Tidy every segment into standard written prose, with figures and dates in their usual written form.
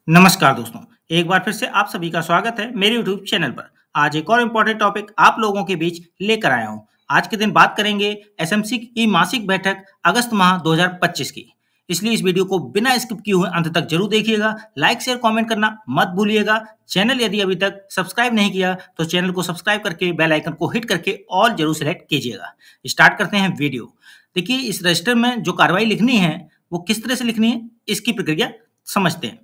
नमस्कार दोस्तों, एक बार फिर से आप सभी का स्वागत है मेरे यूट्यूब चैनल पर। आज एक और इम्पोर्टेंट टॉपिक आप लोगों के बीच लेकर आया हूं। आज के दिन बात करेंगे एसएमसी की मासिक बैठक अगस्त माह 2025 की। इसलिए इस वीडियो को बिना स्किप किए हुए अंत तक जरूर देखिएगा। लाइक शेयर कमेंट करना मत भूलिएगा। चैनल यदि अभी तक सब्सक्राइब नहीं किया तो चैनल को सब्सक्राइब करके बेल आइकन को हिट करके ऑल जरूर सेलेक्ट कीजिएगा। स्टार्ट करते हैं वीडियो। देखिए, इस रजिस्टर में जो कार्रवाई लिखनी है वो किस तरह से लिखनी है, इसकी प्रक्रिया समझते हैं।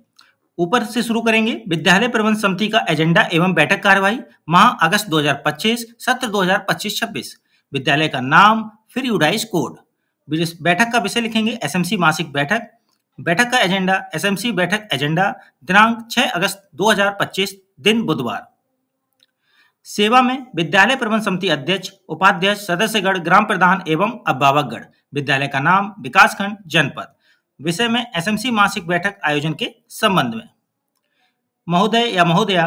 ऊपर से शुरू करेंगे। विद्यालय प्रबंध समिति का एजेंडा एवं बैठक कार्यवाही माह अगस्त 2025 सत्र 2025-26। विद्यालय का नाम, फिर यूडाइस कोड। बैठक का विषय लिखेंगे एसएमसी मासिक बैठक। बैठक का एजेंडा एसएमसी बैठक एजेंडा, दिनांक 6 अगस्त 2025, दिन बुधवार। सेवा में विद्यालय प्रबंध समिति अध्यक्ष, उपाध्यक्ष, सदस्यगण, ग्राम प्रधान एवं अभिभावकगण। विद्यालय का नाम, विकासखंड, जनपद। विषय में एसएमसी मासिक बैठक आयोजन के संबंध में। महोदय या महोदया,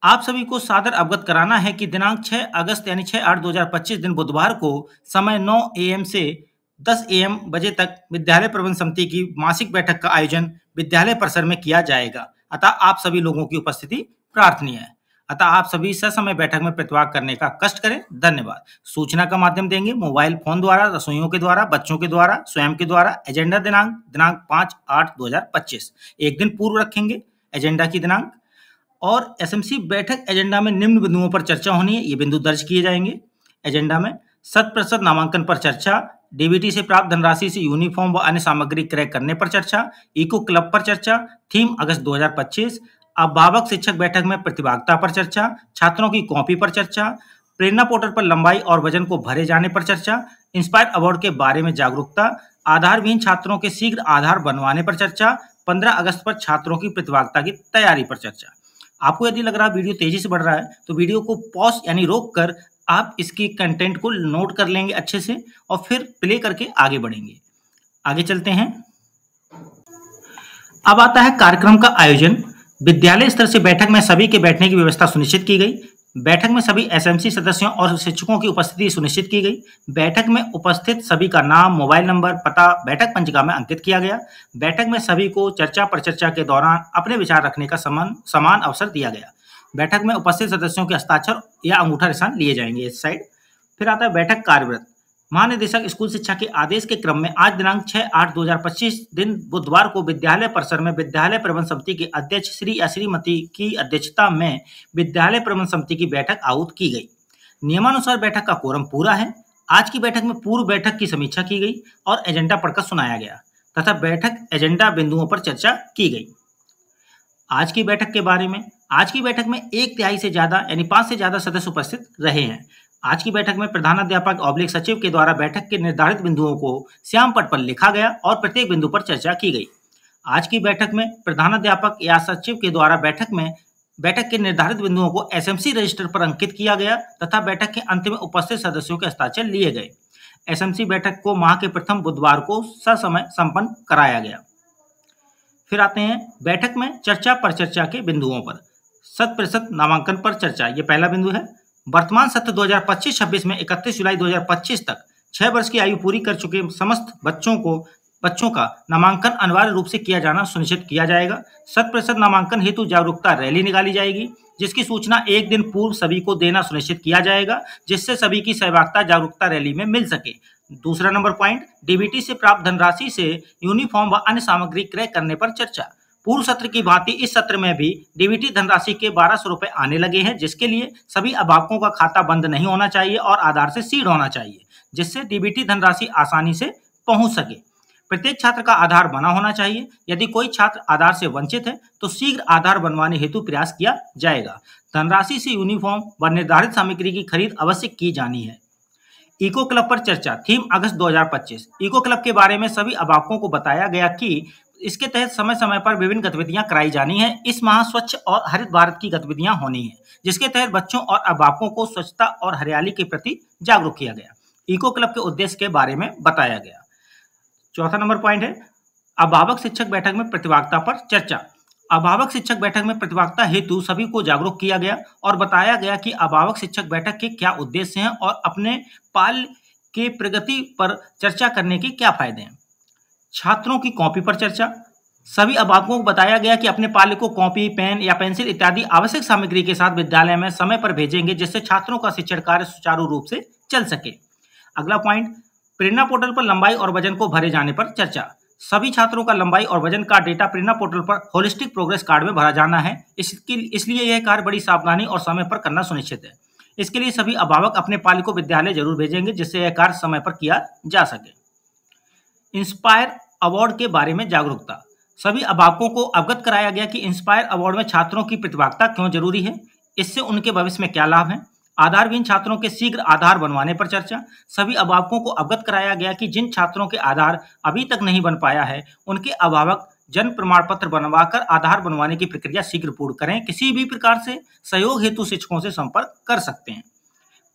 आप सभी को सादर अवगत कराना है कि दिनांक 6 अगस्त यानी 6/8/2025 दिन बुधवार को समय 9 AM से 10 AM बजे तक विद्यालय प्रबंध समिति की मासिक बैठक का आयोजन विद्यालय परिसर में किया जाएगा। अतः आप सभी लोगों की उपस्थिति प्रार्थनीय है। अतः आप सभी ससमय बैठक में प्रतिभाग करने का कष्ट करें। धन्यवाद। सूचना का माध्यम देंगे मोबाइल फोन द्वारा, रसोइयों के द्वारा, बच्चों के द्वारा, स्वयं के द्वारा। एजेंडा दिनांक 5/8/2025, एक दिन पूर्व रखेंगे एजेंडा की दिनांक। और एसएमसी बैठक एजेंडा में निम्न बिंदुओं पर चर्चा होनी है। ये बिंदु दर्ज किए जाएंगे एजेंडा में। 100% नामांकन पर चर्चा, डीबीटी से प्राप्त धनराशि से यूनिफॉर्म व अन्य सामग्री क्रय करने पर चर्चा, इको क्लब पर चर्चा, थीम अगस्त 2025, अभिभावक शिक्षक बैठक में प्रतिभागिता पर चर्चा, छात्रों की कॉपी पर चर्चा, प्रेरणा पोर्टल पर लंबाई और वजन को भरे जाने पर चर्चा, इंस्पायर अवार्ड के बारे में जागरूकता, आधारविहीन छात्रों के शीघ्र आधार बनवाने पर चर्चा, 15 अगस्त पर छात्रों की प्रतिभागिता की तैयारी पर चर्चा। आपको यदि लग रहा है वीडियो तेजी से बढ़ रहा है तो वीडियो को पॉज यानी रोक कर आप इसकी कंटेंट को नोट कर लेंगे अच्छे से और फिर प्ले करके आगे बढ़ेंगे। आगे चलते हैं। अब आता है कार्यक्रम का आयोजन। विद्यालय स्तर से बैठक में सभी के बैठने की व्यवस्था सुनिश्चित की गई। बैठक में सभी एसएमसी सदस्यों और शिक्षकों की उपस्थिति सुनिश्चित की गई। बैठक में उपस्थित सभी का नाम, मोबाइल नंबर, पता बैठक पंजिका में अंकित किया गया। बैठक में सभी को चर्चा परिचर्चा के दौरान अपने विचार रखने का समान अवसर दिया गया। बैठक में उपस्थित सदस्यों के हस्ताक्षर या अंगूठा निशान लिए जाएंगे इस साइड। फिर आता है बैठक कार्यव्रत। महानिदेशक स्कूल शिक्षा के आदेश के क्रम में आज दिनांक 6/8/2025 दिन बुधवार को विद्यालय परिसर में विद्यालय प्रबंध समिति के अध्यक्ष श्री या श्रीमती की अध्यक्षता में विद्यालय प्रबंध समिति की बैठक आहूत की गई। नियमानुसार बैठक का कोरम पूरा है। आज की बैठक में पूर्व बैठक की समीक्षा की गई और एजेंडा पढ़कर सुनाया गया तथा बैठक एजेंडा बिंदुओं पर चर्चा की गई। आज की बैठक के बारे में, आज की बैठक में 1/3 से ज्यादा यानी 5 से ज्यादा सदस्य उपस्थित रहे हैं। आज की बैठक में प्रधानाध्यापक / सचिव के द्वारा बैठक के निर्धारित बिंदुओं को श्याम पट पर लिखा गया और प्रत्येक बिंदु पर चर्चा की गई। आज की बैठक में प्रधानाध्यापक या सचिव के द्वारा बैठक के निर्धारित बिंदुओं को एसएमसी रजिस्टर पर अंकित किया गया तथा बैठक के अंत में उपस्थित सदस्यों के हस्ताक्षर लिए गए। एसएमसी बैठक को माह के प्रथम बुधवार को ससमय संपन्न कराया गया। फिर आते हैं बैठक में चर्चा परिचर्चा के बिंदुओं पर। 100% नामांकन पर चर्चा, ये पहला बिंदु है। वर्तमान सत्र 2025-26 में 31 जुलाई 2025 तक 6 वर्ष की आयु पूरी कर चुके समस्त बच्चों का नामांकन अनिवार्य रूप से किया जाना सुनिश्चित किया जाएगा। 100% नामांकन हेतु जागरूकता रैली निकाली जाएगी जिसकी सूचना एक दिन पूर्व सभी को देना सुनिश्चित किया जाएगा जिससे सभी की सहभागिता जागरूकता रैली में मिल सके। दूसरा नंबर पॉइंट, डीबीटी से प्राप्त धनराशि से यूनिफॉर्म व अन्य सामग्री क्रय करने पर चर्चा। पूर्व सत्र की भांति इस सत्र में भी डीबीटी धनराशि के 1200 रुपए आने लगे हैं जिसके लिए सभी अभिभावकों का खाता बंद नहीं होना चाहिए और आधार से सीड होना चाहिए जिससे डीबीटी धनराशि आसानी से पहुंच सके। प्रत्येक छात्र का आधार बना होना चाहिए। यदि कोई छात्र आधार से वंचित है तो शीघ्र आधार बनवाने हेतु प्रयास किया जाएगा। धनराशि से यूनिफॉर्म व निर्धारित सामग्री की खरीद अवश्य की जानी है। इको क्लब पर चर्चा, थीम अगस्त 2025। इको क्लब के बारे में सभी अभिभावकों को बताया गया कि इसके तहत समय समय पर विभिन्न गतिविधियां कराई जानी है। इस माह स्वच्छ और हरित भारत की गतिविधियां होनी है जिसके तहत बच्चों और अभिभावकों को स्वच्छता और हरियाली के प्रति जागरूक किया गया। इको क्लब के उद्देश्य के बारे में बताया गया। चौथा नंबर पॉइंट है अभिभावक शिक्षक बैठक में प्रतिभागिता पर चर्चा। अभिभावक शिक्षक बैठक में प्रतिभागिता हेतु सभी को जागरूक किया गया और बताया गया कि अभिभावक शिक्षक बैठक के क्या उद्देश्य हैं और अपने पाल के प्रगति पर चर्चा करने के क्या फायदे हैं। छात्रों की कॉपी पर चर्चा। सभी अभिभावकों को बताया गया कि अपने पालक को कॉपी, पेन या पेंसिल इत्यादि आवश्यक सामग्री के साथ विद्यालय में समय पर भेजेंगे, जिससे छात्रों का शिक्षण कार्य सुचारू रूप से चल सके। अगला पॉइंट, प्रेरणा पोर्टल पर लंबाई और वजन को भरे जाने पर चर्चा। सभी छात्रों का लंबाई और वजन का डेटा प्रेरणा पोर्टल पर होलिस्टिक प्रोग्रेस कार्ड में भरा जाना है। इसलिए यह कार्य बड़ी सावधानी और समय पर करना सुनिश्चित है। इसके लिए सभी अभिभावक अपने पालक को विद्यालय जरूर भेजेंगे, जिससे यह कार्य समय पर किया जा सके। इंस्पायर अवार्ड के बारे में जागरूकता। सभी अभिभावकों को अवगत कराया गया कि इंस्पायर अवार्ड में छात्रों की प्रतिभागिता क्यों जरूरी है, इससे उनके भविष्य में क्या लाभ है। आधारविहीन छात्रों के शीघ्र आधार बनवाने पर चर्चा। सभी अभिभावकों को अवगत कराया गया कि जिन छात्रों के आधार अभी तक नहीं बन पाया है, उनके अभिभावक जन्म प्रमाण पत्र बनवाकर आधार बनवाने की प्रक्रिया शीघ्र पूर्ण करें। किसी भी प्रकार से सहयोग हेतु शिक्षकों से संपर्क कर सकते हैं।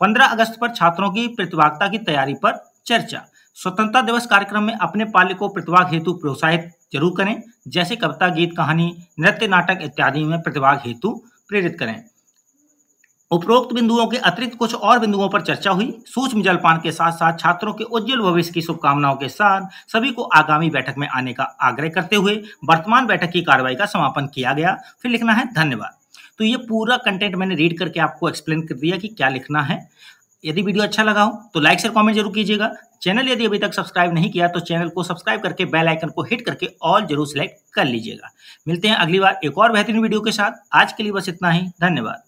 15 अगस्त पर छात्रों की प्रतिभागिता की तैयारी पर चर्चा। स्वतंत्रता दिवस कार्यक्रम में अपने पालक को प्रतिभाग हेतु प्रोत्साहित जरूर करें, जैसे कविता, गीत, कहानी, नृत्य, नाटक इत्यादि में प्रतिभाग हेतु प्रेरित करें। उपरोक्त बिंदुओं के अतिरिक्त कुछ और बिंदुओं पर चर्चा हुई। सूक्ष्म जलपान के साथ साथ छात्रों के उज्जवल भविष्य की शुभकामनाओं के साथ सभी को आगामी बैठक में आने का आग्रह करते हुए वर्तमान बैठक की कार्रवाई का समापन किया गया। फिर लिखना है धन्यवाद। तो ये पूरा कंटेंट मैंने रीड करके आपको एक्सप्लेन कर दिया कि क्या लिखना है। यदि वीडियो अच्छा लगा हो तो लाइक शेयर कमेंट जरूर कीजिएगा। चैनल यदि अभी तक सब्सक्राइब नहीं किया तो चैनल को सब्सक्राइब करके बेल आइकन को हिट करके ऑल जरूर सिलेक्ट कर लीजिएगा। मिलते हैं अगली बार एक और बेहतरीन वीडियो के साथ। आज के लिए बस इतना ही। धन्यवाद।